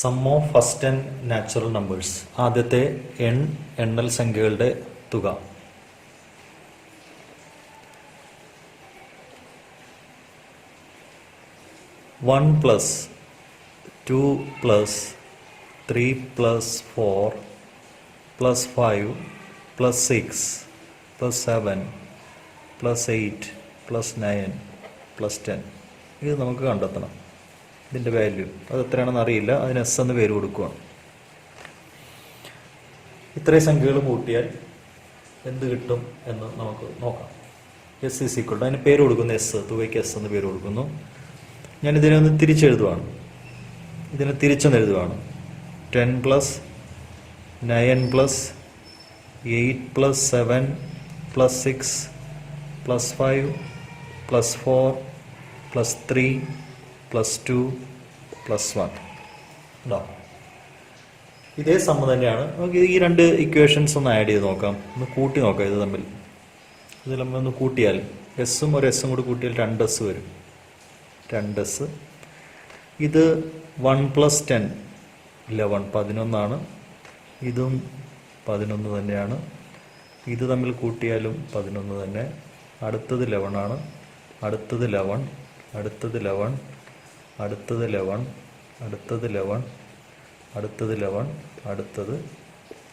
Some of first n natural numbers. ആദ്യത്തെ n എണ്ണൽ സംഖ്യകളുടെ തുക. One plus two plus 3 plus 4 plus 5 plus 6 plus 7 plus 8 plus 9 plus 10. ഇത് നമുക്ക് കണ്ടെത്തണം. ഇതിൻ്റെ വാല്യൂ അത് എത്രയാണെന്ന് അറിയില്ല, അതിന് എസ് എന്ന് പേര് കൊടുക്കുകയാണ്. ഇത്രയും സംഖ്യകൾ കൂട്ടിയാൽ എന്ത് കിട്ടും എന്ന് നമുക്ക് നോക്കാം. എസ് ഈസ് ഈക്വൽ ടു, അതിന് പേര് കൊടുക്കുന്നു എസ്, തുകയ്ക്ക് എസ് എന്ന് പേര് കൊടുക്കുന്നു. ഞാൻ ഇതിനെ ഒന്ന് തിരിച്ചെഴുതുവാണ്, ഇതിനെ തിരിച്ചൊന്ന് എഴുതുവാണ്. 10 plus 9 plus 8 plus 7 plus 6 plus 5 plus 4 plus 3 plus 2 plus 1 ഉണ്ടാവും. ഇതേ സമ്മ തന്നെയാണ്. നമുക്ക് ഈ രണ്ട് ഇക്വേഷൻസ് ഒന്ന് ആഡ് ചെയ്ത് നോക്കാം, ഒന്ന് കൂട്ടി നോക്കാം. ഇത് തമ്മിൽ ഇതിൽ നമ്മൾ ഒന്ന് കൂട്ടിയാൽ എസ്സും ഒരു എസ്സും കൂടി കൂട്ടിയാൽ 2s വരും. 2s. ഇത് 1 പ്ലസ് 10 11 11 ഇതും 11 തന്നെയാണ്. ഇത് തമ്മിൽ കൂട്ടിയാലും 11 തന്നെ. അടുത്തത് 11 അടുത്തത് 11 അടുത്തത് 11 അടുത്തത് 11 അടുത്തത് 11 അടുത്തത് 11 അടുത്തത്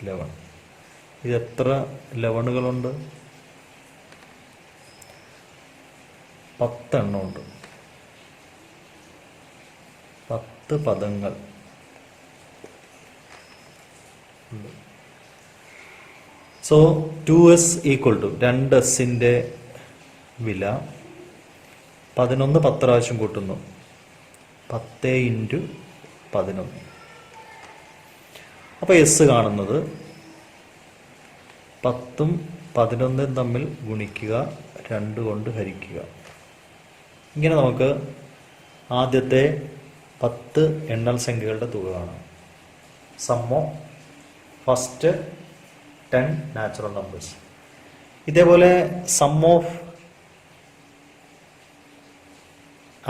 11. ഇത് എത്ര 11കളുണ്ട്? 10 എണ്ണമുണ്ട്. 10 പദങ്ങൾ. So 2s equal to 2s വില 11 10 പ്രാവശ്യം കൂട്ടുന്നു. 10 × 11. അപ്പോൾ എസ് കാണുന്നത് 10ഉം 11ഉം തമ്മിൽ ഗുണിക്കുക, 2 കൊണ്ട് ഹരിക്കുക. ഇങ്ങനെ നമുക്ക് ആദ്യത്തെ 10 എണ്ണൽ സംഖ്യകളുടെ തുക കാണാം. Sum of first 10 natural numbers. ഇതേപോലെ സം ഓഫ്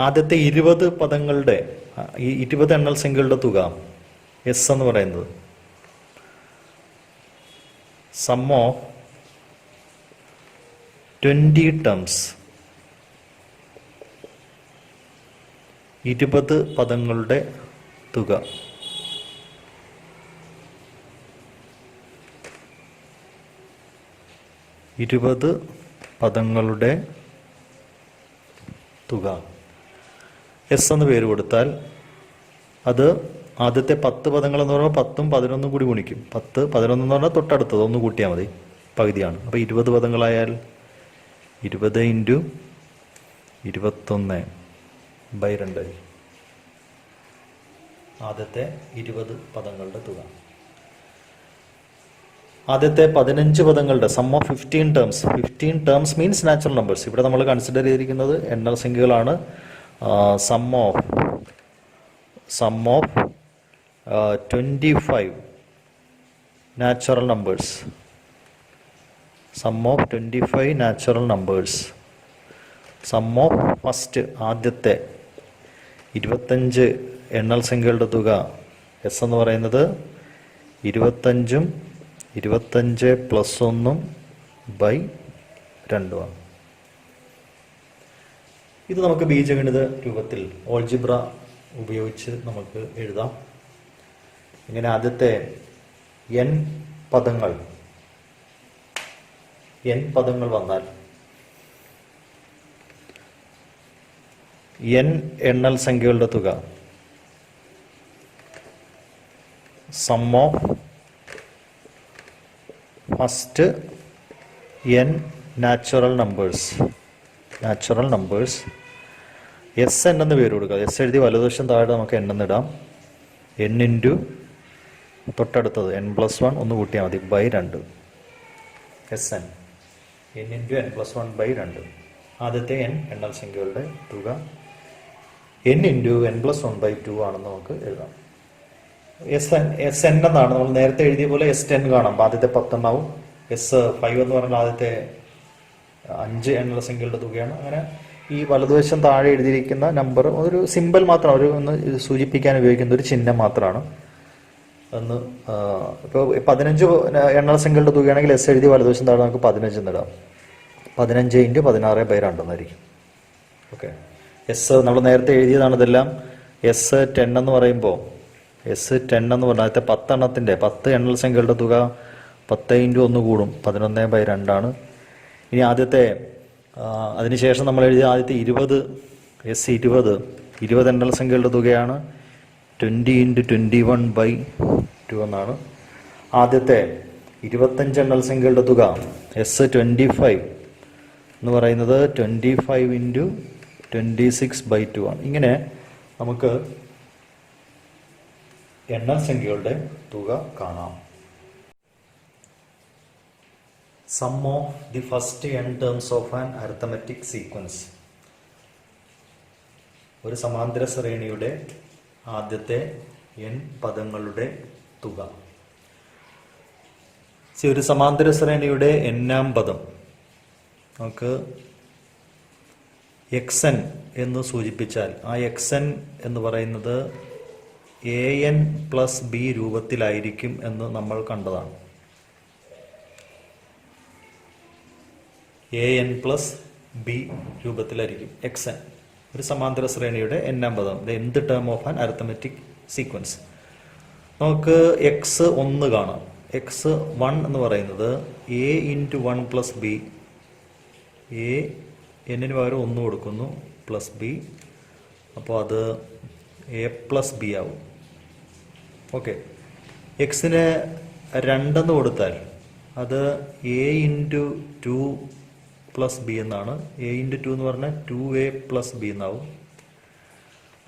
ആദ്യത്തെ 20 പദങ്ങളുടെ 20 എണ്ണൽ സംഖ്യകളുടെ തുക എസ് എന്ന് പറയുന്നത്. സം ഓഫ് 20 ടേംസ്, 20 പദങ്ങളുടെ തുക. പദങ്ങളുടെ തുക എസ് എന്ന് പേര് കൊടുത്താൽ അത് ആദ്യത്തെ 10 പദങ്ങൾ എന്ന് പറയുമ്പോൾ 10ഉം 11ഉം കൂടി ഗുണിക്കും. 10 11 എന്ന് പറഞ്ഞാൽ തൊട്ടടുത്തത് ഒന്ന് കൂട്ടിയാൽ മതി, പകുതിയാണ്. അപ്പോൾ 20 പദങ്ങളായാൽ 20 × 21/2 ആദ്യത്തെ 20 പദങ്ങളുടെ തുക. ആദ്യത്തെ 15 പദങ്ങളുടെ sum of 15 terms. 15 terms means natural numbers. ഇവിടെ നമ്മൾ കൺസിഡർ ചെയ്തിരിക്കുന്നത് എണ്ണൽ സംഖ്യകളാണ്. Sum of 25 natural numbers. Sum of 25 natural numbers. Sum of first ആദ്യത്തെ 25 എണ്ണൽ സംഖ്യകളുടെ തുക എസ് എന്ന് പറയുന്നത് 25ഉം 25 പ്ലസ് 1/2 ആണ്. ഇത് നമുക്ക് ബീജഗണിത രൂപത്തിൽ ഓൾജിബ്ര ഉപയോഗിച്ച് നമുക്ക് എഴുതാം. ഇങ്ങനെ ആദ്യത്തെ n പദങ്ങൾ വന്നാൽ n എണ്ണൽ സംഖ്യകളുടെ തുക sum of first n natural numbers. S N എന്ന് പേര് കൊടുക്കുക. എസ് എഴുതി വലതുവശം താഴെ നമുക്ക് n എന്നിടാം. n × തൊട്ടടുത്തത് n+1 ഒന്ന് കൂട്ടിയാൽ മതി /2. SN n × n+1/2. ആദ്യത്തെ n എണ്ണൽ സംഖ്യകളുടെ തുക n × n+1/2 ആണെന്ന് നമുക്ക് എഴുതാം. SN എന്നാണ് നമ്മൾ നേരത്തെ എഴുതിയ പോലെ S10 കാണാം. ആദ്യത്തെ 10 എണ്ണാവും. S5 എന്ന് പറഞ്ഞാൽ ആദ്യത്തെ 5 എണ്ണൽ സംഖ്യകളുടെ തുകയാണ്. അങ്ങനെ ഈ വലതുവശം താഴെ എഴുതിയിരിക്കുന്ന നമ്പർ ഒരു സിമ്പൽ മാത്രം, ഒരു ഒന്ന് സൂചിപ്പിക്കാൻ ഉപയോഗിക്കുന്ന ഒരു ചിഹ്നം മാത്രമാണ്. ഒന്ന് ഇപ്പോൾ 15 എണ്ണൽ സംഖ്യകളുടെ തുകയാണെങ്കിൽ എസ് എഴുതി വലതുവശം താഴെ നമുക്ക് 15 എന്നിടാം. 15 × 16/2 എന്നായിരിക്കും. ഓക്കെ, എസ് നമ്മൾ നേരത്തെ എഴുതിയതാണ് ഇതെല്ലാം. എസ് 10 എന്ന് പറയുമ്പോൾ S10 എന്ന് പറഞ്ഞാൽ ആദ്യത്തെ 10 എണ്ണത്തിൻ്റെ 10 എണ്ണൽ സംഖ്യകളുടെ തുക 10 × 1 കൂടും, 11/2 ഇനി ആദ്യത്തെ അതിനുശേഷം നമ്മൾ എഴുതിയ ആദ്യത്തെ 20 S20 എണ്ണൽ സംഖ്യകളുടെ തുകയാണ് 20 × 21/2 എന്നാണ്. ആദ്യത്തെ 25 എണ്ണൽ സംഖ്യകളുടെ തുക S25 എന്ന് പറയുന്നത് 25 × 26/2 ആണ്. ഇങ്ങനെ നമുക്ക് എണ്ണൽ സംഖ്യകളുടെ തുക കാണാം. Sum of the first n terms of an arithmetic sequence. ഒരു സമാന്തര ശ്രേണിയുടെ ആദ്യത്തെ n പദങ്ങളുടെ തുക. ഒരു സമാന്തര ശ്രേണിയുടെ n-ാം പദം നമുക്ക് xn എന്ന് സൂചിപ്പിച്ചാൽ ആ xn എന്ന് പറയുന്നത് an + b രൂപത്തിലായിരിക്കും എന്ന് നമ്മൾ കണ്ടതാണ്. an + b രൂപത്തിലായിരിക്കും xn. ഒരു സമാന്തര ശ്രേണിയുടെ n-ാം പദം, the nth term of an arithmetic sequence. നമുക്ക് x1 കാണാം. x1 എന്ന് പറയുന്നത് a × 1 + b, a n-ന് പകരം 1 കൊടുക്കുന്നു + b, അപ്പോൾ അത് a + b ആവും. ഓക്കെ, എക്സിന് 2 എന്ന് കൊടുത്താൽ അത് a × 2 + b എന്നാണ്. a × 2 എന്ന് പറഞ്ഞാൽ 2a + b എന്നാവും.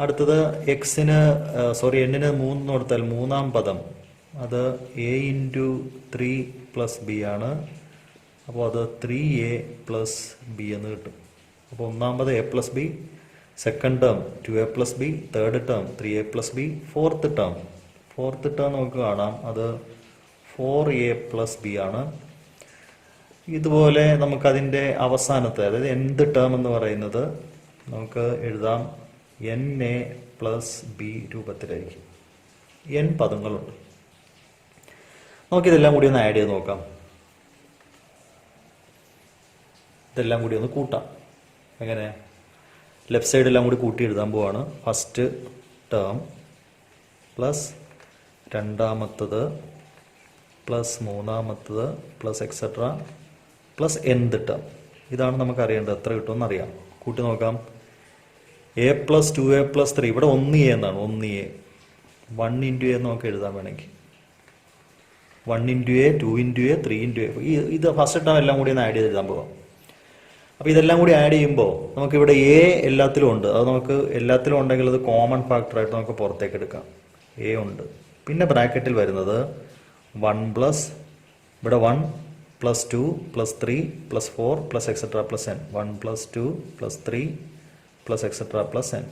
അടുത്തത് n-ന് 3 കൊടുത്താൽ 3-ാം പദം അത് a × 3 + b ആണ്. അപ്പോൾ അത് 3a + b എന്ന് കിട്ടും. അപ്പോൾ 1-ാം പദം a + b, second term 2a + b, third term 3a + b, fourth term നമുക്ക് കാണാം അത് 4a + b ആണ്. ഇതുപോലെ നമുക്കതിൻ്റെ അവസാനത്തെ, അതായത് nth ടേം എന്ന് പറയുന്നത് നമുക്ക് എഴുതാം na + b രൂപത്തിലായിരിക്കും. n പദങ്ങളുണ്ട്. നമുക്കിതെല്ലാം കൂടി ഒന്ന് ആഡ് ചെയ്ത് നോക്കാം. ഇതെല്ലാം കൂടി ഒന്ന് കൂട്ടാം. എങ്ങനെ? ലെഫ്റ്റ് സൈഡ് എല്ലാം കൂടി കൂട്ടി എഴുതാൻ പോവാണ്. ഫസ്റ്റ് ടേം പ്ലസ് രണ്ടാമത്തത് പ്ലസ് മൂന്നാമത്തത് plus etcetera plus nth term. ഇതാണ് നമുക്ക് അറിയേണ്ടത്. എത്ര കിട്ടുമെന്ന് അറിയാം. കൂട്ടി നോക്കാം. a + 2a + 3, ഇവിടെ 1a എന്നാണ്. 1a 1 × a നമുക്ക് എഴുതാൻ വേണമെങ്കിൽ 1 × a 2 × a 3 × a. ഇത് ഫസ്റ്റ് ടേം എല്ലാം കൂടി ഒന്ന് ആഡ് ചെയ്ത് എഴുതാൻ പോവാം. അപ്പോൾ ഇതെല്ലാം കൂടി ആഡ് ചെയ്യുമ്പോൾ നമുക്കിവിടെ a എല്ലാത്തിലും ഉണ്ട്. അത് നമുക്ക് എല്ലാത്തിലും ഉണ്ടെങ്കിൽ അത് കോമൺ ഫാക്ടറായിട്ട് നമുക്ക് പുറത്തേക്ക് എടുക്കാം. a ഉണ്ട്. പിന്നെ ബ്രാക്കറ്റിൽ വരുന്നത് 1 ഇവിടെ 1 + 2 + 3 + 4 + എക്സെട്ര + n. 1 + 2 + 3 + etcetera + n.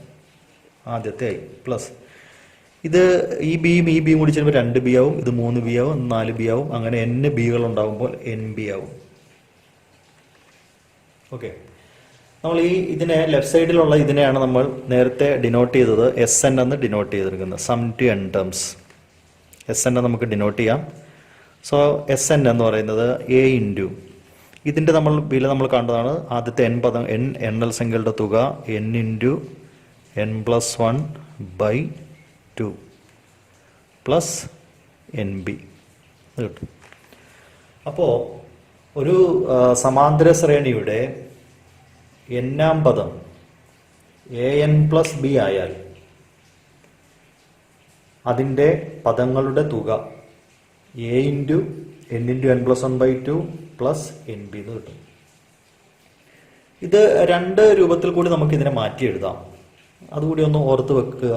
ആദ്യത്തെ ആയി പ്ലസ് ഇത് ഈ ബിയും കൂടി ചേരുമ്പോൾ 2b ആവും. ഇത് 3b ആവും, 4b ആവും. അങ്ങനെ n ബികൾ ഉണ്ടാകുമ്പോൾ nb ആവും. ഓക്കെ, നമ്മൾ ഇതിനെ ലെഫ്റ്റ് സൈഡിലുള്ള ഇതിനെയാണ് നമ്മൾ നേരത്തെ ഡിനോട്ട് ചെയ്തത് SN എന്ന് ഡിനോട്ട് ചെയ്തിരിക്കുന്നത്. Sum to n terms. SN നമുക്ക് ഡിനോട്ട് ചെയ്യാം. സോ SN എന്ന് പറയുന്നത് a × ഇതിൻ്റെ വില നമ്മൾ കണ്ടതാണ്. ആദ്യത്തെ n പദം n എണ്ണൽ സംഖ്യകളുടെ തുക n × n+1/2 പ്ലസ് nb കിട്ടും. അപ്പോൾ ഒരു സമാന്തര ശ്രേണിയുടെ n-ാം പദം an + b ആയാൽ അതിൻ്റെ പദങ്ങളുടെ തുക a × n+1/2 പ്ലസ് nb എന്ന് കിട്ടും. ഇത് രണ്ട് രൂപത്തിൽ കൂടി നമുക്ക് ഇതിനെ മാറ്റി എഴുതാം. അതുകൂടി ഒന്ന് ഓർത്ത് വെക്കുക.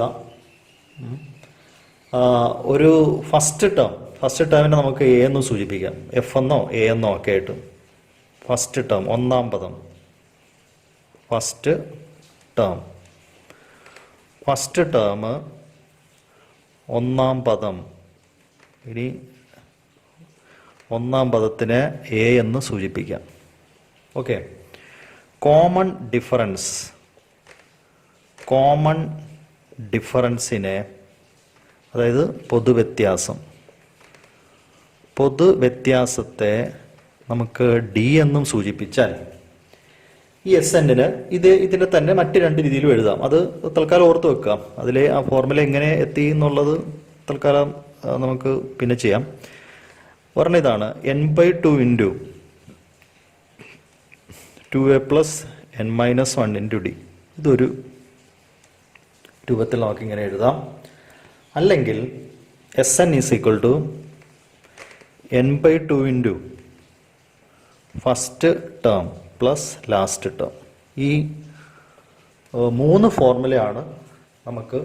ഒരു ഫസ്റ്റ് ടേമിനെ നമുക്ക് a എന്ന് സൂചിപ്പിക്കാം. f എന്നോ a എന്നോ ഒക്കെ ആയിട്ട്. ഫസ്റ്റ് ടേം 1-ാം പദം, ഫസ്റ്റ് ടേം 1-ാം പദം. ഇനി 1-ാം പദത്തിന് a എന്ന് സൂചിപ്പിക്കാം. ഓക്കെ, കോമൺ ഡിഫറൻസിനെ, അതായത് പൊതുവ്യത്യാസത്തെ നമുക്ക് ഡി എന്നും സൂചിപ്പിച്ചാൽ ഈ എസ് എന്നിന് ഇതിനെ തന്നെ മറ്റ് രണ്ട് രീതിയിലും എഴുതാം. അത് തൽക്കാലം ഓർത്ത് വെക്കാം. അതിലെ ആ ഫോർമുല എങ്ങനെ എത്തി എന്നുള്ളത് തൽക്കാലം നമുക്ക് പിന്നെ ചെയ്യാം. പറഞ്ഞ ഇതാണ് n/2 into 2a plus n-1 into D. ഇതൊരു രൂപത്തിൽ നമുക്കിങ്ങനെ എഴുതാം. അല്ലെങ്കിൽ S N is equal to n/2 into first term plus last term. ഈ 3 ഫോർമുലയാണ് നമുക്ക്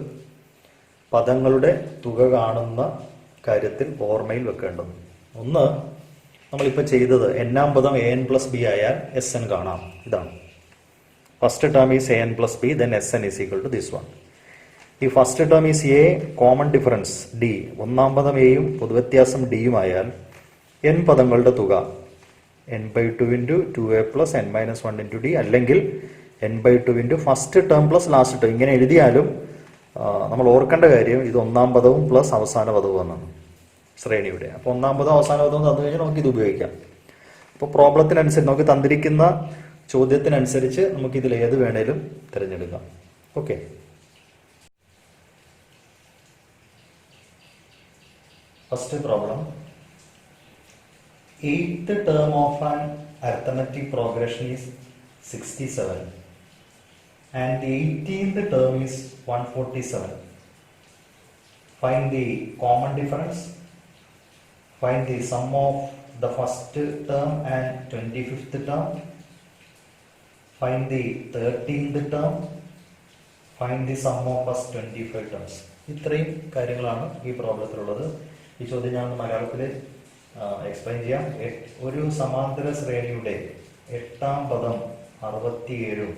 പദങ്ങളുടെ തുക കാണുന്ന കാര്യത്തിൽ ഓർമ്മയിൽ വെക്കേണ്ടത്. ഒന്ന്, നമ്മളിപ്പോൾ ചെയ്തത് n-ആം പദം an പ്ലസ് ബി ആയാൽ എസ് എൻ കാണാം. ഇതാണ് first term is an plus b, then s N is equal to this one. ഈ first term is a, common difference d, 1-ആം പദം എയും പൊതുവ്യത്യാസം ഡിയും ആയാൽ n പദങ്ങളുടെ തുക n/2 into 2a plus n-1 into D, അല്ലെങ്കിൽ n/2 into first term plus last term. ഇങ്ങനെ എഴുതിയാലും നമ്മൾ ഓർക്കേണ്ട കാര്യം ഇത് 1-ആം പദവും പ്ലസ് അവസാന പദവും എന്നാണ് ശ്രേണിയുടെ. അപ്പോൾ 1-ആം പദം അവസാന പദവും തന്നു കഴിഞ്ഞാൽ നമുക്ക് ഇത് ഉപയോഗിക്കാം. അപ്പോൾ പ്രോബ്ലത്തിനനുസരിച്ച് നമുക്ക് തന്നിരിക്കുന്ന ചോദ്യത്തിനനുസരിച്ച് നമുക്ക് ഇതിൽ ഏത് വേണേലും തിരഞ്ഞെടുക്കാം. Okay, first problem. 8th term of an arithmetic progression is 67 and the 18th term is 147. Find the common difference. Find the sum of the first term and 25th term. Find the 13th term. Find the sum of first 25 terms. ഇത്രയും കാര്യങ്ങളാണ് ഈ പ്രോബ്ലത്തിലുള്ളത്. ഈ ചോദ്യം ഞാൻ മലയാളത്തിൽ explain ചെയ്യാം. ഒരു സമാന്തര ശ്രേണിയുടെ 8-ആം പദം 67ഉം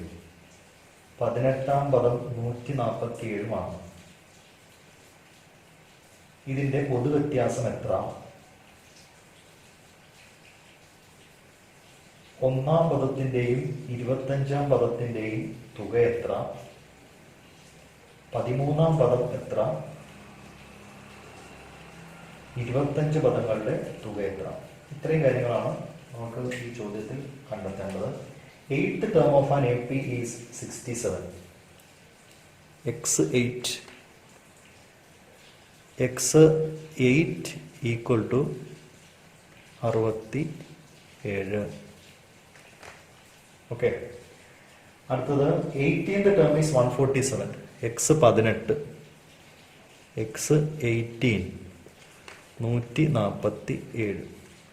18-ആം പദം 147ഉമാണ്. ഇതിന്റെ പൊതുവ്യത്യാസം എത്ര? 1-ആം പദത്തിന്റെയും 25-ആം പദത്തിന്റെയും തുക എത്ര? 13-ആം പദം എത്ര? 25 പദങ്ങളുടെ തുക എത്ര? ഇത്രയും കാര്യങ്ങളാണ് നമുക്ക് ഈ ചോദ്യത്തിൽ കണ്ടെത്തേണ്ടത്. 8th term of an AP is 67. x8 equal to 67. Okay, അടുത്തത് 18th term is 147. x18 147.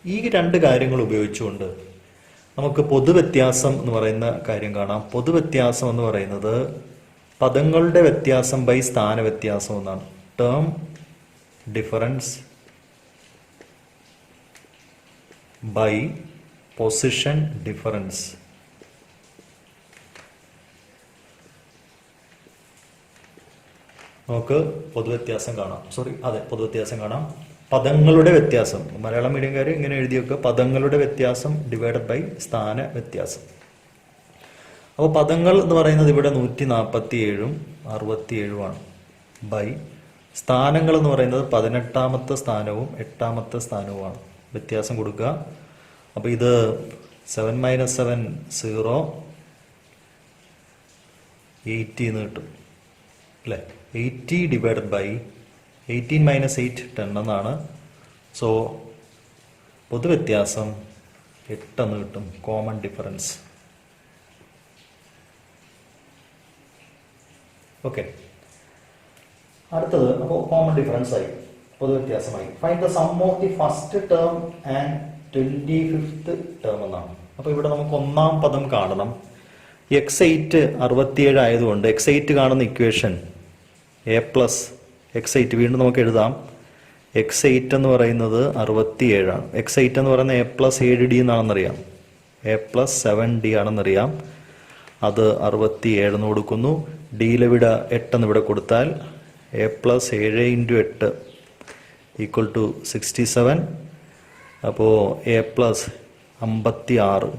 ഈ രണ്ട് കാര്യങ്ങൾ ഉപയോഗിച്ചുകൊണ്ട് നമുക്ക് പൊതുവ്യത്യാസം എന്ന് പറയുന്ന കാര്യം കാണാം. പൊതുവ്യത്യാസം എന്ന് പറയുന്നത് പദങ്ങളുടെ വ്യത്യാസം ബൈ സ്ഥാന വ്യത്യാസം എന്നാണ്. Term difference by position difference. നമുക്ക് പൊതുവ്യത്യാസം കാണാം. പൊതുവ്യത്യാസം കാണാം. പദങ്ങളുടെ വ്യത്യാസം, മലയാളം മീഡിയംകാർ ഇങ്ങനെ എഴുതി വെക്കുക, പദങ്ങളുടെ വ്യത്യാസം ഡിവൈഡഡ് ബൈ സ്ഥാന വ്യത്യാസം. അപ്പോൾ പദങ്ങൾ എന്ന് പറയുന്നത് ഇവിടെ 147ഉം 67ഉമാണ്. ബൈ സ്ഥാനങ്ങൾ എന്ന് പറയുന്നത് 18ാമത്തെ സ്ഥാനവും 8ാമത്തെ സ്ഥാനവുമാണ്. വ്യത്യാസം കൊടുക്കുക. അപ്പോൾ ഇത് 7 - 7 0, 80 എന്ന് കിട്ടും അല്ലേ. 80 ഡിവൈഡഡ് ബൈ 18 - 8 10 എന്നാണ്. സോ പൊതുവ്യത്യാസം 8 എന്ന് കിട്ടും. Common difference. ഓക്കെ, അടുത്തത് അപ്പോൾ കോമൺ ഡിഫറൻസ് ആയി, പൊതുവ്യത്യാസമായി. Find the sum of the first term and 25th term എന്നാണ്. അപ്പോൾ ഇവിടെ നമുക്ക് 1-ആം പദം കാണണം. x8 67 ആയതുകൊണ്ട് x8 കാണുന്ന ഇക്വേഷൻ a പ്ലസ് x8 വീണ്ടും നമുക്ക് എഴുതാം. x8 എന്ന് പറയുന്നത് 67 ആണ്. x8 എന്ന് പറയുന്നത് a+7d എന്നാണെന്നറിയാം. a+7d ആണെന്നറിയാം. അത് 67 എന്ന് കൊടുക്കുന്നു. ഡിയിലെവിടെ 8 എന്ന് ഇവിടെ കൊടുത്താൽ a+7 × 8 ഈക്വൽ ടു 67. അപ്പോൾ a+56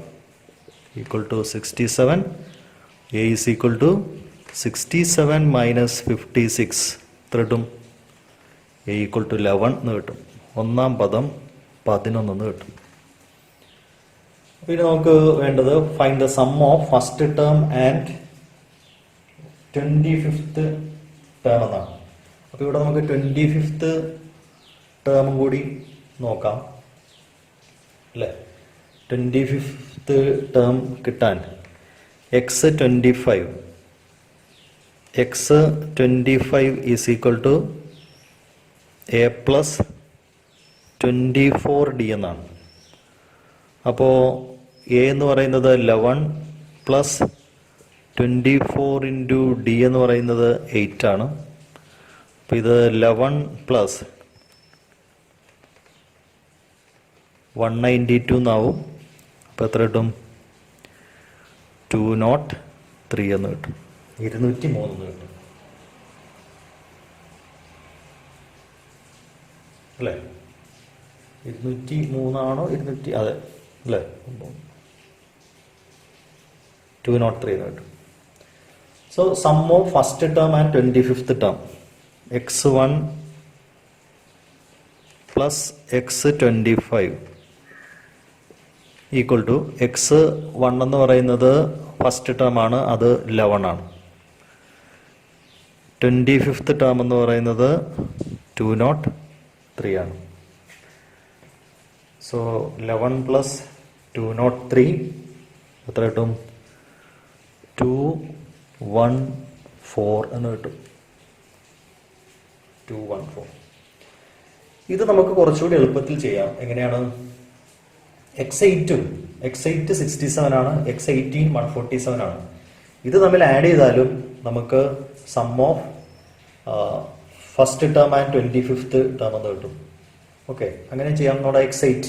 equal to 67. A is equal to 67 minus 56. എത്ര കിട്ടും? A equal to 11 എന്ന് കിട്ടും. ഒന്നാം പദം 11 എന്ന് കിട്ടും. പിന്നെ നമുക്ക് വേണ്ടത് find the sum of first term and 25th term എന്നാണ്. അപ്പോൾ ഇവിടെ നമുക്ക് 25th ടേമും കൂടി നോക്കാം അല്ലേ? 25th ടേം കിട്ടാൻ x25 is equal to a plus 24d എന്നാണ്. അപ്പോൾ a എന്ന് പറയുന്നത് 11 പ്ലസ് 24 ഇൻറ്റു ഡി എന്ന് പറയുന്നത് 8 ആണ്. അപ്പോൾ ഇത് 11 പ്ലസ് 192 എന്നാവും. അപ്പോൾ എത്ര കിട്ടും? 203 എന്ന് കിട്ടും. 203 എന്ന് കിട്ടും അല്ലേ? 203 ആണോ? 200, അതെ അല്ലേ? 203 എന്ന് കിട്ടും. So sum of first term and 25th term x1 plus x25 equal to x1 എന്ന് പറയുന്നത് ഫസ്റ്റ് ടേം ആണ്, അത് 11 ആണ്. 25th ടേം എന്ന് പറയുന്നത് 203 ആണ്. സോ 11 പ്ലസ് 203 എത്ര കിട്ടും? 214 എന്ന് കിട്ടും. 214. ഇത് നമുക്ക് കുറച്ചുകൂടി എളുപ്പത്തിൽ ചെയ്യാം. എങ്ങനെയാണ്? x8 67 ആണ്, x18 147 ആണ്. ഇത് തമ്മിൽ ആഡ് ചെയ്താലും നമുക്ക് sum of first term and 25th term എന്ന് കിട്ടും. ഓക്കെ, അങ്ങനെ ചെയ്യാം. നമ്മുടെ x8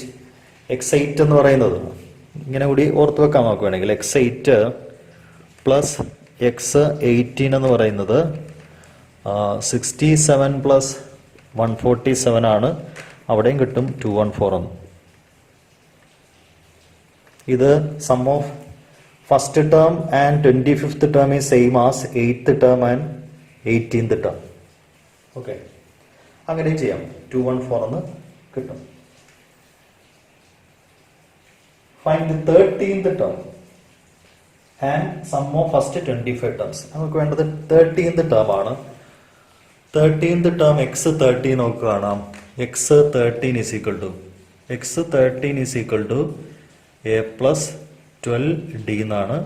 എന്ന് പറയുന്നത് ഇങ്ങനെ കൂടി ഓർത്ത് വെക്കാൻ നമുക്ക് വേണമെങ്കിൽ x8 പ്ലസ് x18 എന്ന് പറയുന്നത് 67 പ്ലസ് 147 ആണ്. അവിടെയും കിട്ടും 214 എന്ന്. ഇത് sum of first term and 25th term is same as 8th term and 18th term. Okay, അങ്ങനെയും ചെയ്യാം. 214 എന്ന് കിട്ടും. Find 13th term and sum of first 25 terms. നമുക്ക് വേണ്ടത് 13th ടേം ആണ്. 13th ടേം x13 നമുക്ക് കാണാം. x13 is equal to a plus 12d എന്നാണ്.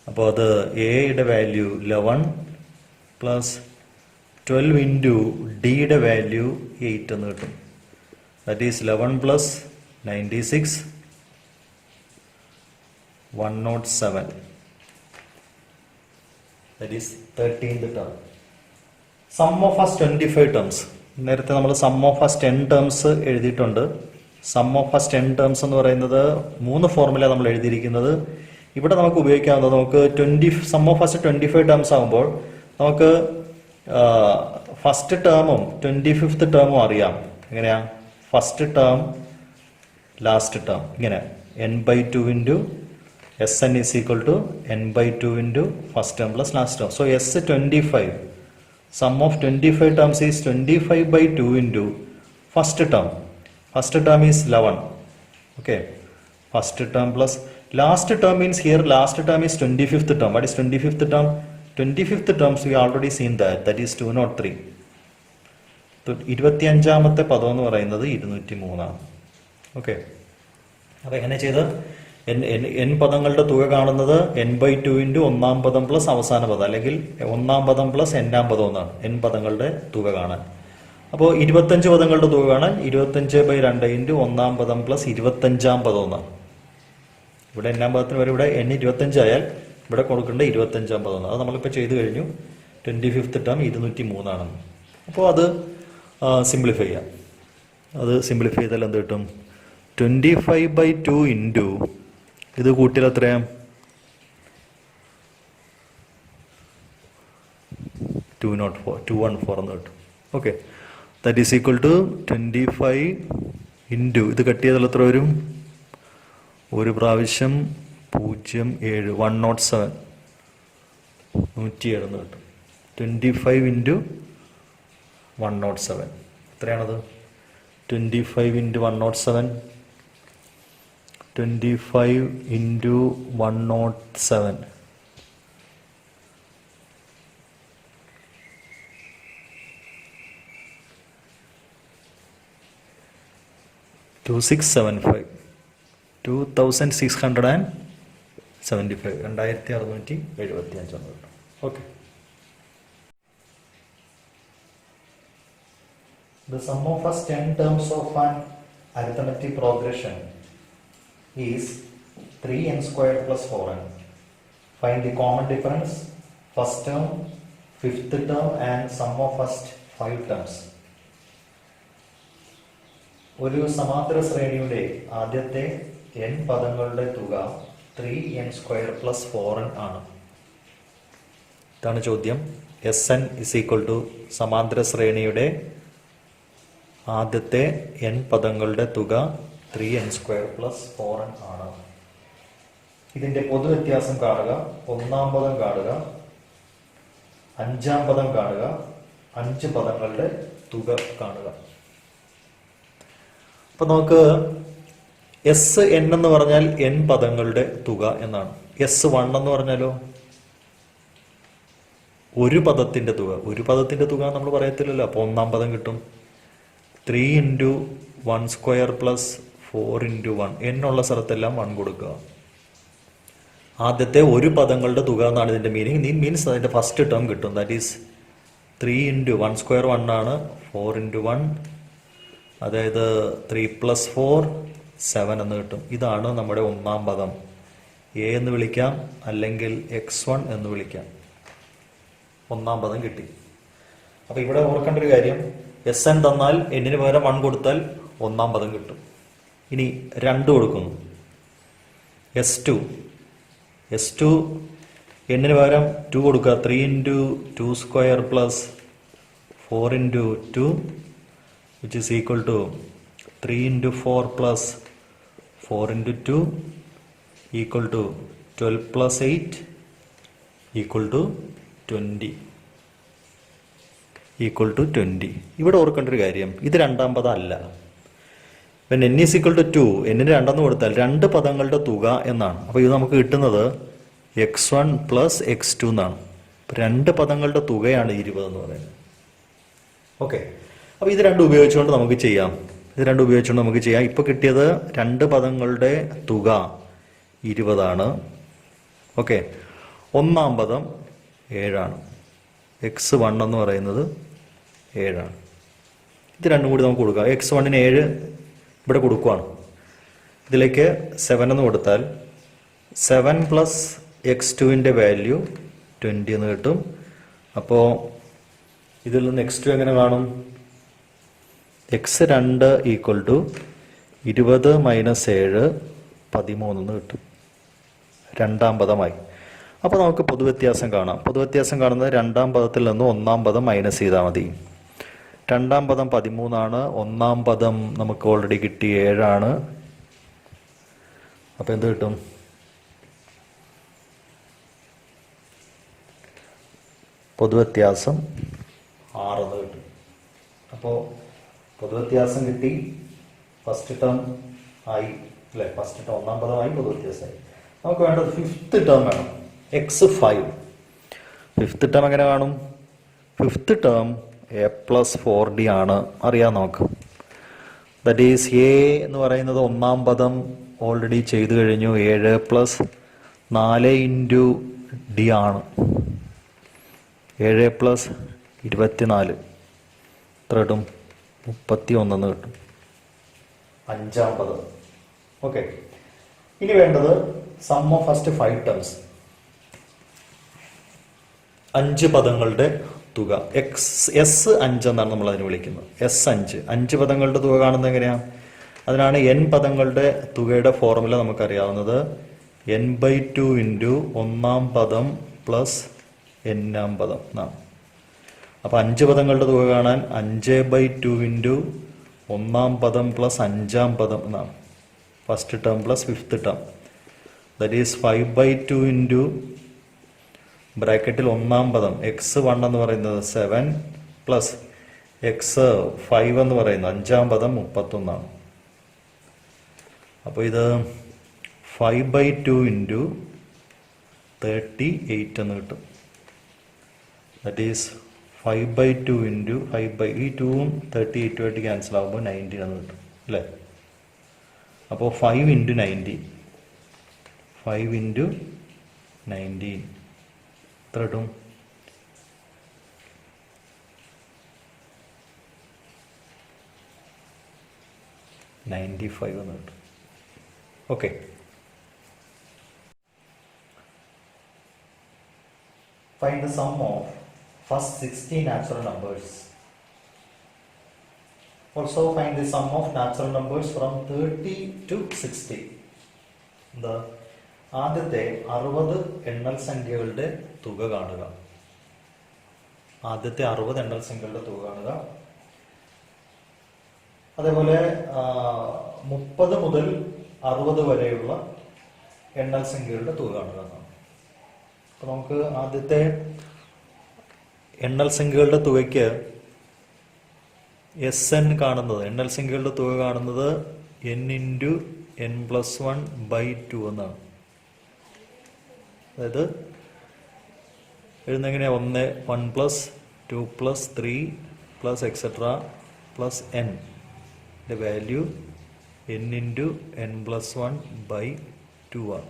അപ്പോൾ അത് എയുടെ വാല്യൂ 11 പ്ലസ് 12 ഇൻറ്റു ഡിയുടെ വാല്യൂ 8 എന്ന് കിട്ടും. That is 11 plus 96 107. That is 13th term. Sum of first 25 terms. നേരത്തെ നമ്മൾ സം ഓഫ് ഫസ്റ്റ് 10 ടേംസ് എഴുതിയിട്ടുണ്ട്. സം ഓഫ് ഫസ്റ്റ് 10 ടേംസ് എന്ന് പറയുന്നത് 3 ഫോർമുല നമ്മൾ എഴുതിയിരിക്കുന്നത്. ഇവിടെ നമുക്ക് ഉപയോഗിക്കാവുന്നത്, നമുക്ക് സം ഓഫ് ഫസ്റ്റ് 25 ടേംസ് ആകുമ്പോൾ നമുക്ക് ഫസ്റ്റ് ടേമും 25th ടേമും അറിയാം. എങ്ങനെയാ? ഫസ്റ്റ് ടേം ലാസ്റ്റ് ടേം ഇങ്ങനെ n/2 into Sn is equal to n/2 into first term plus last term. So S25, sum of 25 terms is 25/2 into first term. First term is 11. Okay. First term plus last term means here last term is 25th term. What is 25th term? 25th terms we already seen that. That is 203. So 25ാമത്തെ പദം എന്ന് പറയുന്നത് 203 ആണ്. Okay, അപ്പോൾ എങ്ങനെ ചെയ്ത് n പദങ്ങളുടെ തുക കാണുന്നത് n/2 ഇൻറ്റു ഒന്നാം പദം പ്ലസ് അവസാന പദം, അല്ലെങ്കിൽ ഒന്നാം പദം പ്ലസ് n-ാം പദം എന്നാണ് n പദങ്ങളുടെ തുക കാണാൻ. അപ്പോൾ 25 പദങ്ങളുടെ തുക കാണാൻ 25/2 ഇൻറ്റു ഒന്നാം പദം പ്ലസ് 25ാം പദം എന്നാണ്. ഇവിടെ n-ാം പദത്തിന് വരെ ഇവിടെ n 25 ആയാൽ ഇവിടെ കൊടുക്കേണ്ട 25ാം പദം. അത് നമ്മളിപ്പോൾ ചെയ്തു കഴിഞ്ഞു. 25th ടേം 203 ആണെന്ന്. അപ്പോൾ അത് സിംപ്ലിഫൈ ചെയ്യാം. അത് സിംപ്ലിഫൈ ചെയ്താൽ എന്ത് കിട്ടും? 25/2 ഇൻറ്റു ഇത് കൂട്ടിയാൽ എത്രയാണ്? 214 എന്ന് കിട്ടും. Okay, that is equal to 25 into ഇത് കട്ട് ചെയ്താൽ എത്ര വരും? ഒരു പ്രാവശ്യം 0.7 107 107 എന്ന് കിട്ടും. 25 into 107 എത്രയാണത്? 25 into 107 25 into 107 2675 2675 2675 okay. The sum of first 10 terms of an arithmetic progression is 3n squared plus 4n. Find the common difference, first term, fifth term and sum of first 5 terms. ഒരു സമാന്തര ശ്രേണിയുടെ ആദ്യത്തെ n പദങ്ങളുടെ തുക 3n square plus 4n ആണ്. ഇതാണ് ചോദ്യം. Sn is equal to സമാന്തര ശ്രേണിയുടെ ആദ്യത്തെ n പദങ്ങളുടെ തുക 3n സ്ക്വയർ പ്ലസ് 4n ആണ്. ഇതിന്റെ പൊതുവ്യത്യാസം കാണുക, ഒന്നാം പദം കാണുക, അഞ്ചാം പദം കാണുക, 5 പദങ്ങളുടെ തുക കാണുക. അപ്പൊ നമുക്ക് Sn എന്ന് പറഞ്ഞാൽ n പദങ്ങളുടെ തുക എന്നാണ്. S1 എന്ന് പറഞ്ഞാലോ ഒരു പദത്തിന്റെ തുക. ഒരു പദത്തിന്റെ തുക നമ്മൾ പറയത്തില്ലല്ലോ. അപ്പൊ ഒന്നാം പദം കിട്ടും 3 into 1 square plus 4 into 1. n ഉള്ള സ്ഥലത്തെല്ലാം 1 കൊടുക്കുക. ആദ്യത്തെ ഒരു പദങ്ങളുടെ തുക എന്നാണ് ഇതിന്റെ മീനിങ്. മീൻസ് അതിന്റെ ഫസ്റ്റ് ടേം കിട്ടും. ദാറ്റ് ഈസ് 3 ഇൻറ്റു 1 സ്ക്വയർ 1 ആണ്, 4 ഇൻറ്റു 1 അതായത് 3 പ്ലസ് 4 7 എന്ന് കിട്ടും. ഇതാണ് നമ്മുടെ ഒന്നാം പദം. എ എന്ന് വിളിക്കാം, അല്ലെങ്കിൽ x1 എന്ന് വിളിക്കാം. ഒന്നാം പദം കിട്ടി. അപ്പൊ ഇവിടെ ഓർക്കേണ്ട ഒരു കാര്യം, Sn തന്നാൽ എന്നിന് പകരം 1 കൊടുത്താൽ ഒന്നാം പദം കിട്ടും. ഇനി 2 കൊടുക്കുന്നു, S2 എന്നിന് പകരം 2 കൊടുക്കുക. 3 into 2 square plus 4 into 2 which is equal to 3 into 4 plus 4 into 2 equal to 12 plus 8 equal to 20. ഇവിടെ ഓർക്കേണ്ട ഒരു കാര്യം, ഇത് രണ്ടാം പദം അല്ല. n is equal to 2, എന്നിന് 2 എന്ന് കൊടുത്താൽ 2 പദങ്ങളുടെ തുക എന്നാണ്. അപ്പോൾ ഇത് നമുക്ക് കിട്ടുന്നത് x1 plus x2 എന്നാണ്. 2 പദങ്ങളുടെ തുകയാണ് 20 എന്ന് പറയുന്നത്. ഓക്കെ. അപ്പോൾ ഇത് രണ്ടും ഉപയോഗിച്ചുകൊണ്ട് നമുക്ക് ചെയ്യാം. ഇപ്പോൾ കിട്ടിയത് 2 പദങ്ങളുടെ തുക 20 ആണ്. ഓക്കെ. ഒന്നാം പദം 7 ആണ്. x1 എന്ന് പറയുന്നത് 7 ആണ്. ഇത് രണ്ടും കൂടി നമുക്ക് കൊടുക്കാം. x1ന് 7 ഇവിടെ കൊടുക്കുകയാണ്. ഇതിലേക്ക് 7 എന്ന് കൊടുത്താൽ 7 പ്ലസ് x2ൻ്റെ വാല്യൂ 20 എന്ന് കിട്ടും. അപ്പോൾ ഇതിൽ നിന്ന് x2 എങ്ങനെ കാണും? x2 ഈക്വൽ ടു 20 മൈനസ് 7 13 എന്ന് കിട്ടും. രണ്ടാം പദമായി. അപ്പോൾ നമുക്ക് പൊതുവ്യത്യാസം കാണാം. പൊതുവ്യത്യാസം കാണുന്നത് രണ്ടാം പദത്തിൽ നിന്ന് ഒന്നാം പദം മൈനസ് ചെയ്താൽ മതി. രണ്ടാം പദം 13 ആണ്. ഒന്നാം പദം നമുക്ക് ഓൾറെഡി കിട്ടി 7 ആണ്. അപ്പോൾ എന്ത് കിട്ടും? പൊതുവ്യത്യാസം 6 എന്ന് കിട്ടും. അപ്പോൾ പൊതുവ്യത്യാസം കിട്ടി. ഫസ്റ്റ് ടേം ആയി അല്ലേ? ഫസ്റ്റ് ടേം ഒന്നാം പദമായി, പൊതുവ്യത്യാസമായി. നമുക്ക് വേണ്ടത് ഫിഫ്ത്ത് ടേം വേണം. x5. ഫിഫ്ത്ത് ടേം എങ്ങനെ കാണും? Fifth term a plus 4d ആണ്. അറിയാം നമുക്ക്. ദറ്റ് ഈസ് എ എന്ന് പറയുന്നത് ഒന്നാം പദം ഓൾറെഡി ചെയ്തു കഴിഞ്ഞു. 7 പ്ലസ് 4 ഇൻറ്റു ഡി ആണ്. 7 പ്ലസ് 24 എത്ര കിട്ടും? 31 എന്ന് കിട്ടും. അഞ്ചാം പദം. ഓക്കെ. ഇനി വേണ്ടത് സം ഓഫ് ഫസ്റ്റ് 5 ടേംസ്. 5 പദങ്ങളുടെ തുക. S5 എന്നാണ് നമ്മൾ അതിന് വിളിക്കുന്നത്. S5. 5 പദങ്ങളുടെ തുക കാണുന്നത് എങ്ങനെയാണ്? അതിനാണ് n പദങ്ങളുടെ തുകയുടെ ഫോർമുല നമുക്കറിയാവുന്നത്. n/2 ഇൻറ്റു ഒന്നാം പദം പ്ലസ് n-ാം പദം എന്നാണ്. അപ്പോൾ 5 പദങ്ങളുടെ തുക കാണാൻ 5/2 ഇൻറ്റു ഒന്നാം പദം പ്ലസ് 5-ാം പദം എന്നാണ്. First term plus fifth term. That is 5/2 into ബ്രാക്കറ്റിൽ ഒന്നാം പദം x1 എന്ന് പറയുന്നത് 7 പ്ലസ് x5 എന്ന് പറയുന്നത് അഞ്ചാം പദം 31 ആണ്. അപ്പോൾ ഇത് 5/2 ഇൻറ്റു 38 എന്ന് കിട്ടും. ദാറ്റ് ഈസ് 5/2 ഇൻറ്റു 5 ഈ 2ഉം 38 ആയിട്ട് ക്യാൻസൽ ആകുമ്പോൾ 19 എന്ന് കിട്ടും അല്ലേ. അപ്പോൾ 5 ഇൻറ്റു 19 5 ഇൻറ്റു 19 എത്ര കിട്ടും? 95 എന്ന് കിട്ടും. Okay, find the sum of first 60 natural numbers. Also find the sum of natural numbers from 30 to 60. The ആദ്യത്തെ 60 എണ്ണൽ സംഖ്യകളുടെ തുക കാണുക. ആദ്യത്തെ 60 എണ്ണൽ സംഖ്യകളുടെ തുക കാണുക. അതേപോലെ 30 മുതൽ 60 വരെയുള്ള എണ്ണൽ സംഖ്യകളുടെ തുക കാണുക. അപ്പൊ നമുക്ക് ആദ്യത്തെ എണ്ണൽ സംഖ്യകളുടെ തുകയ്ക്ക് SN കാണുന്നത്, എണ്ണൽ സംഖ്യകളുടെ തുക കാണുന്നത് n ഇൻറ്റു n+1/2 എന്നാണ്. അതായത് എഴുതുന്നെങ്ങനെ 1 plus 2 plus 3 plus etcetera plus n value n into n+1/2 ആണ്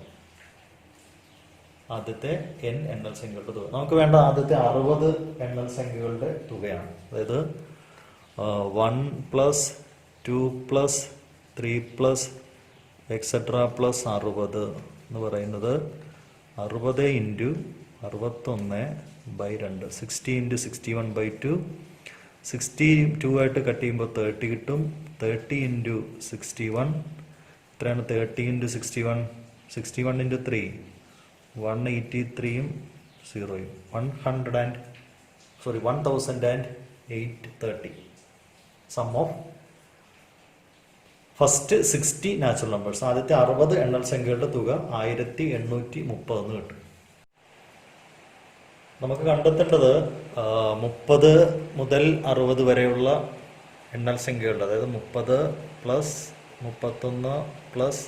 ആദ്യത്തെ n എണ്ണൽ സംഖ്യകളുടെ തുക. നമുക്ക് വേണ്ട ആദ്യത്തെ 60 എണ്ണൽ സംഖ്യകളുടെ തുകയാണ്. അതായത് 1 plus 2 plus 3 plus etcetera plus 60 എന്ന് പറയുന്നത് 60 ഇൻറ്റു 61/2 60 ഇൻറ്റു 61/2 62 ആയിട്ട് കട്ട് ചെയ്യുമ്പോൾ 30 കിട്ടും. 30 ഇൻറ്റു 61 എത്രയാണ്? 30 ഇൻറ്റു 61 61 ഇൻറ്റു 3 183ഉം 0യും 100830. Sum of first 60 natural numbers. ആദ്യത്തെ 60 എണ്ണൽ സംഖ്യകളുടെ തുക 1830 എന്ന് കിട്ടും. നമുക്ക് കണ്ടെത്തേണ്ടത് 30 മുതൽ 60 വരെയുള്ള എണ്ണൽ സംഖ്യകളുടെ, അതായത് 30 പ്ലസ് 31 പ്ലസ്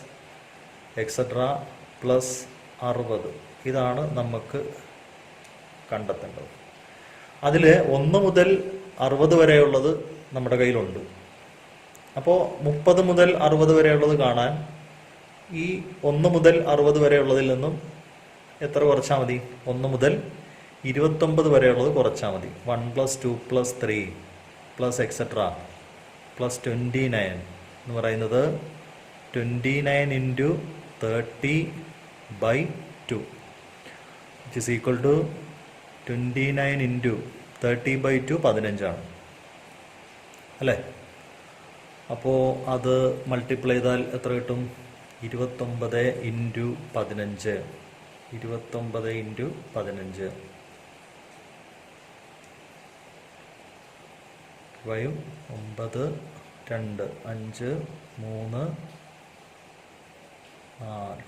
എക്സെട്ര പ്ലസ് 60 ഇതാണ് നമുക്ക് കണ്ടെത്തേണ്ടത്. അതിൽ 1 മുതൽ 60 വരെയുള്ളത് നമ്മുടെ കയ്യിലുണ്ട്. അപ്പോൾ 30 മുതൽ 60 വരെയുള്ളത് കാണാൻ ഈ 1 മുതൽ 60 വരെയുള്ളതിൽ നിന്നും എത്ര കുറച്ചാൽ മതി? 1 മുതൽ 29 വരെയുള്ളത് കുറച്ചാൽ മതി. 1 plus 2 plus 3 plus etcetera plus 29 എന്ന് പറയുന്നത് 29 into 30/2 which is equal to 29 into 30/2 15 അല്ലേ. അപ്പോൾ അത് മൾട്ടിപ്ലൈ ചെയ്താൽ എത്ര കിട്ടും? 29 ഇൻറ്റു 15 29 ഇൻറ്റു 15 വയും 9 2 5 3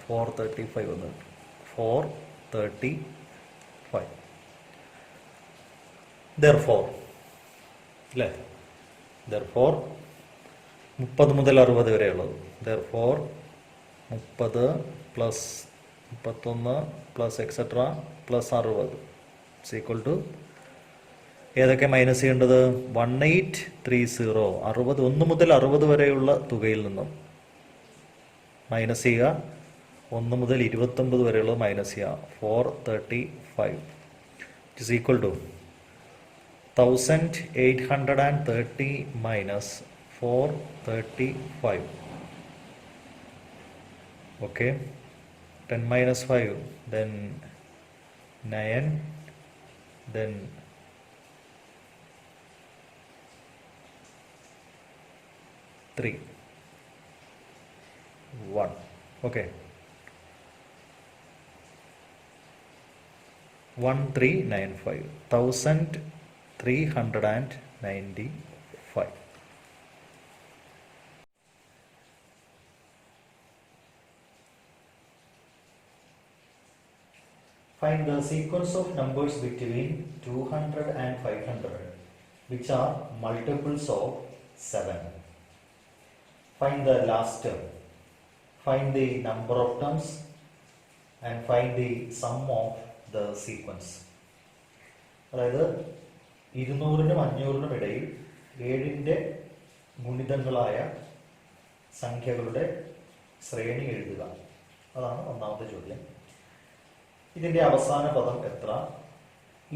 435 എന്ന് കിട്ടും. 435. Therefore അല്ലേ, therefore 30 മുതൽ 60 വരെയുള്ളത്. Therefore 30 plus 31 plus etcetera plus 60 is equal to ഏതൊക്കെ മൈനസ് ചെയ്യേണ്ടത്? 1830 60 1 മുതൽ 60 വരെയുള്ള തുകയിൽ നിന്നും മൈനസ് ചെയ്യുക. 1 മുതൽ 29 വരെയുള്ള മൈനസ് ചെയ്യുക. 435 is equal to 1830 minus 435. Okay, 10 minus 5, then 9, then 3, 1. Okay, 1395 1395. Find the sequence of numbers between 200 and 500 which are multiples of 7. Find the last term. Find the number of terms and find the sum of the sequence. അതായത് 200-നും 500-നും ഇടയിൽ 7-ന്റെ ഗുണിതങ്ങളായ സംഖ്യകളുടെ ശ്രേണി എഴുതുക. അതാണ് ഒന്നാമത്തെ ചോദ്യം. ഇതിന്റെ അവസാന പദം എത്ര?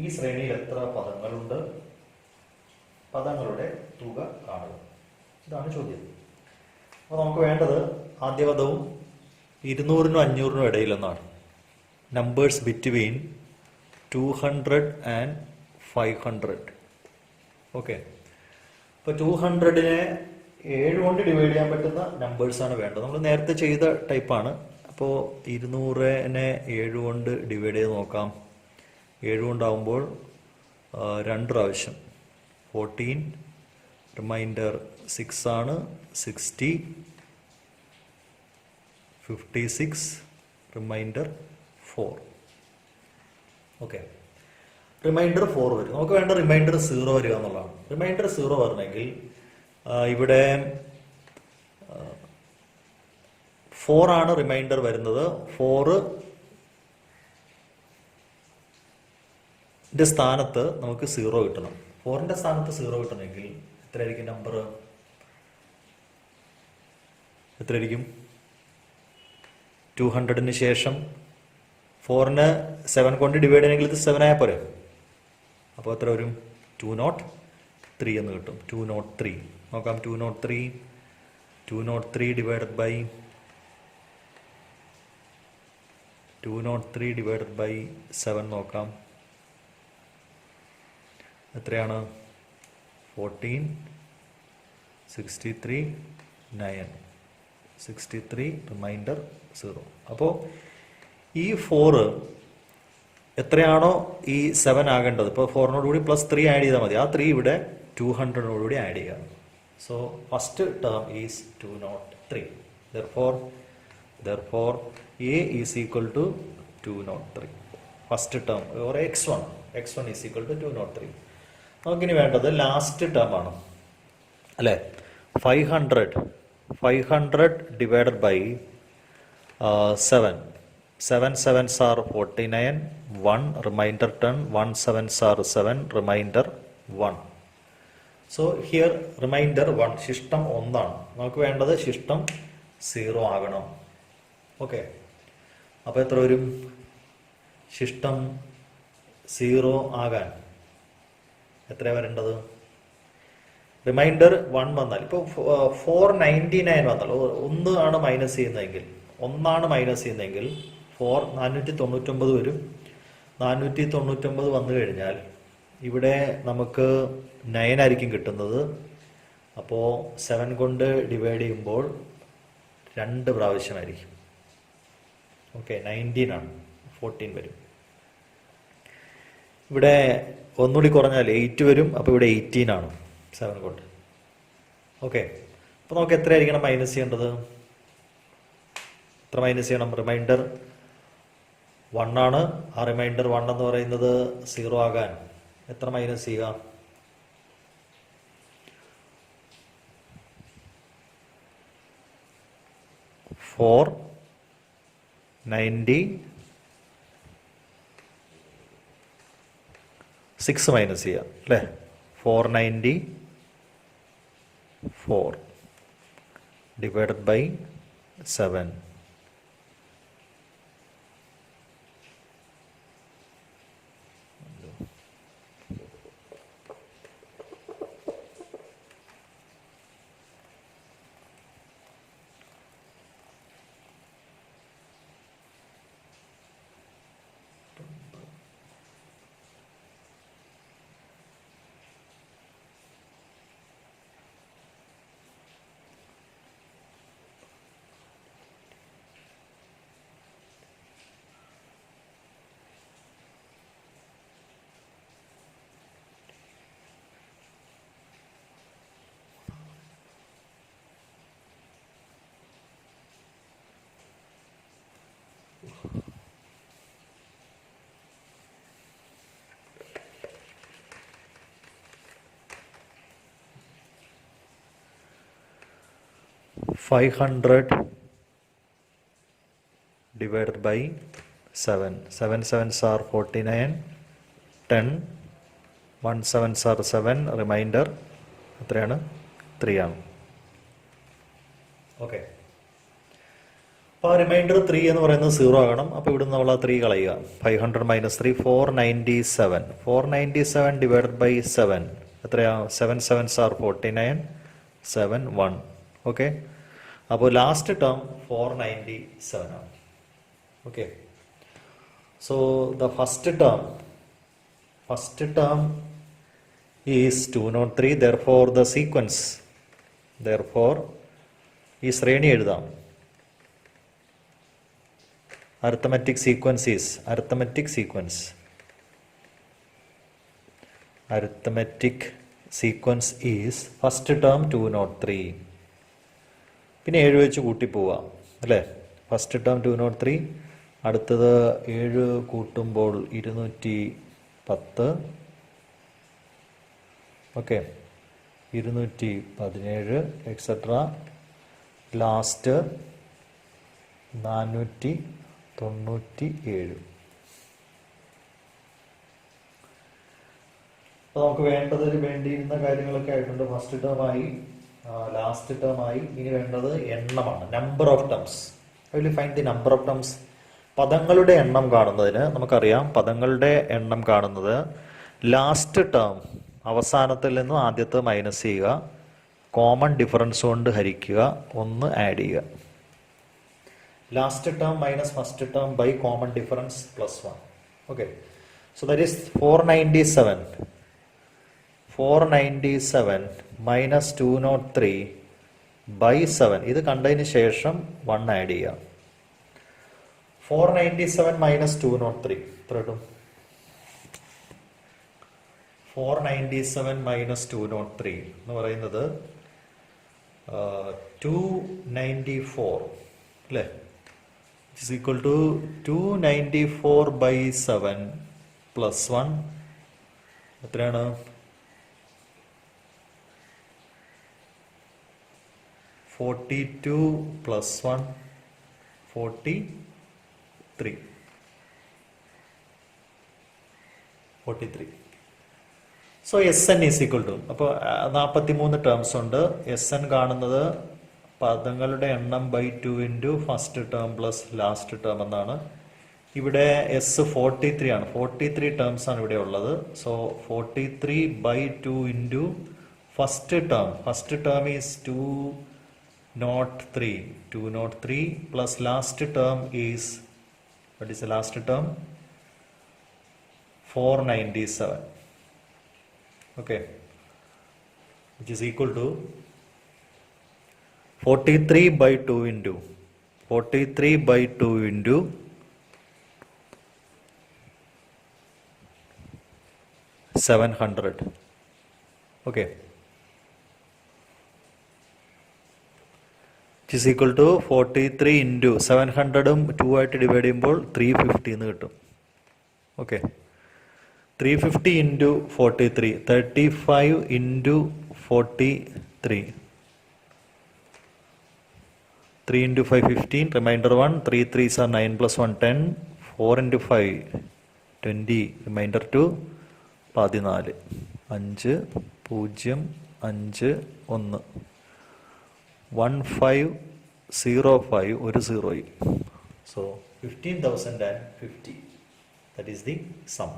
ഈ ശ്രേണിയിൽ എത്ര പദങ്ങളുണ്ട്? പദങ്ങളുടെ തുക കാണുക. ഇതാണ് ചോദ്യം. അപ്പോൾ നമുക്ക് വേണ്ടത് ആദ്യ പദവും 200-നും 500-നും ഇടയിലെന്നാണ്. Numbers between 200 and 500. ഓക്കെ, ഇപ്പോൾ 200-നെ 7 കൊണ്ട് ഡിവൈഡ് ചെയ്യാൻ പറ്റുന്ന നമ്പേഴ്സാണ് വേണ്ടത്. നമ്മൾ നേരത്തെ ചെയ്ത ടൈപ്പാണ്. അപ്പോൾ 200-നെ 7 കൊണ്ട് ഡിവൈഡ് ചെയ്ത് നോക്കാം. 7 കൊണ്ടാവുമ്പോൾ 2 പ്രാവശ്യം 14, റിമൈൻഡർ 6 ആണ്, 60, 56, റിമൈൻഡർ 4. ഓക്കെ, റിമൈൻഡർ 4 വരും. നമുക്ക് വേണ്ട റിമൈൻഡർ 0 വരിക എന്നുള്ളതാണ്. റിമൈൻഡർ 0 വരണമെങ്കിൽ ഇവിടെ 4 ആണ് റിമൈൻഡർ വരുന്നത്. 4-ന്റെ സ്ഥാനത്ത് നമുക്ക് 0 കിട്ടണം. 4-ന്റെ സ്ഥാനത്ത് 0 കിട്ടണമെങ്കിൽ എത്രയായിരിക്കും നമ്പർ? എത്രയായിരിക്കും? 200-ന് ശേഷം 4-നെ 7 കൊണ്ട് ഡിവൈഡ് ചെയ്യണമെങ്കിൽ ഇത് 7 ആയാൽ പോരെ. അപ്പോൾ എത്ര വരും? 203 എന്ന് കിട്ടും. 203 നോക്കാം. 203 ഡിവൈഡഡ് ബൈ 7 നോക്കാം. എത്രയാണ്? 14, 63, 9, 63, റിമൈൻഡർ 0. അപ്പോൾ ഈ 4 എത്രയാണോ ഈ 7 ആകേണ്ടത്, ഇപ്പോൾ 4-നോടുകൂടി +3 ആഡ് ചെയ്താൽ മതി. ആ 3 ഇവിടെ 200-നോടുകൂടി ആഡ് ചെയ്യുക. So first term is 203. Therefore A is equal to 203. First term or x1 is equal to 203. നമുക്കിനി വേണ്ടത് ലാസ്റ്റ് ടേം ആണ് അല്ലേ? 500 divided by 7. 7 sevens are 49, 1 remainder 10, 1 sevens are 7, remainder 1. So here remainder 1, ശിഷ്ടം 1 ആണ്. നമുക്ക് വേണ്ടത് ശിഷ്ടം 0 ആകണം. ഓക്കെ, അപ്പോൾ എത്ര വരും? ശിഷ്ടം 0 ആകാൻ എത്രയാണ് വരേണ്ടത്? റിമൈൻഡർ 1 വന്നാൽ, ഇപ്പോൾ 499 വന്നാൽ 1 ആണ് മൈനസ് ചെയ്യുന്നതെങ്കിൽ 499 വരും. 499 വന്നു കഴിഞ്ഞാൽ ഇവിടെ നമുക്ക് 9 ആയിരിക്കും കിട്ടുന്നത്. അപ്പോൾ 7 കൊണ്ട് ഡിവൈഡ് ചെയ്യുമ്പോൾ 2 പ്രാവശ്യമായിരിക്കും. ഓക്കെ, 19 ആണ്, 14 വരും. ഇവിടെ ഒന്നുകൂടി കുറഞ്ഞാൽ 8 വരും. അപ്പോൾ ഇവിടെ 18 ആണ് 7 കൊണ്ട്. ഓക്കെ, അപ്പോൾ നമുക്ക് എത്രയായിരിക്കണം മൈനസ് ചെയ്യേണ്ടത്? എത്ര മൈനസ് ചെയ്യണം? റിമൈൻഡർ 1 ആണ്. ആ റിമൈൻഡർ 1 എന്ന് പറയുന്നത് 0 ആകാൻ എത്ര മൈനസ് ചെയ്യുക? 496 മൈനസ് ചെയ്യുക അല്ലേ? 494 divided by 7. 500 divided by 7. 7 sevens are 49. 10. 1 sevens are 7. Remainder എത്രയാണ്? 3 ആണ്. ഓക്കെ. അപ്പോൾ റിമൈൻഡർ 3 എന്ന് പറയുന്നത് 0 ആകണം. അപ്പോൾ ഇവിടുന്ന് നമ്മൾ ആ 3 കളയുക. 500 മൈനസ് 3 497. 497 ഡിവൈഡഡ് ബൈ 7 എത്രയാ? 7 sevens are 49. 7 1. ഓക്കെ. അപ്പോൾ ലാസ്റ്റ് ടേം 497 ആണ്. Okay. So the first term is 203. therefore the sequence, ഈ ശ്രേണി എഴുതാം. arithmetic sequence is first term 203. പിന്നെ 7 വെച്ച് കൂട്ടി പോവാം അല്ലേ? ഫസ്റ്റ് ടേം 203, അടുത്തത് 7 കൂട്ടുമ്പോൾ 210. Okay, 217 etcetera. ലാസ്റ്റ് 497. അപ്പോൾ നമുക്ക് വേണ്ടിയിരുന്ന കാര്യങ്ങളൊക്കെ ആയിട്ടുണ്ട്. ഫസ്റ്റ് ടേമായി, ലാസ്റ്റ് ടേമായി. ഇനി വേണ്ടത് എണ്ണമാണ്, number of terms. I will find the number of terms. പദങ്ങളുടെ എണ്ണം കാണുന്നതിന് നമുക്കറിയാം, പദങ്ങളുടെ എണ്ണം കാണുന്നത് ലാസ്റ്റ് ടേം അവസാനത്തിൽ നിന്നും ആദ്യത്തെ മൈനസ് ചെയ്യുക, കോമൺ ഡിഫറൻസ് കൊണ്ട് ഹരിക്കുക, 1 ആഡ് ചെയ്യുക. Last term minus first term by common difference plus 1. Okay, so that is 497 minus 203 by 7. ഇത് കണ്ടതിന് ശേഷം 1 ആഡ് ചെയ്യുക. 497 മൈനസ് 203 എത്ര കിട്ടും? 497 മൈനസ് 203 എന്ന് പറയുന്നത് 294 അല്ലേ? Is equal to 294 by 7 plus 1 എത്രയാണ്? 42 plus 1 43. So S N is equal to, അപ്പോൾ 43 ടേംസ് ഉണ്ട്. എസ് എൻ കാണുന്നത് പദങ്ങളുടെ എണ്ണം by 2 into first term plus last term എന്നാണ്. ഇവിടെ എസ് 43 ആണ്. 43 ടേംസ് ആണ് ഇവിടെ ഉള്ളത്. So 43 by 2 into first term is 203 plus last term is, what is the last term? 497. Okay, which is equal to 43 by 2 into 700. Okay, which is equal to 43 into 700 2 ആയിട്ട് divide ചെയ്യുമ്പോൾ 350 എന്ന് കിട്ടും. Okay, 350 into 43, 35 into 43, 3 into 5 15, remainder 1, 3 3s are 9 plus 1 10, 4 into 5 20, reminder 2 14, 5 0 5 1, 1505, ഒരു 0. So 15,050. That is the sum.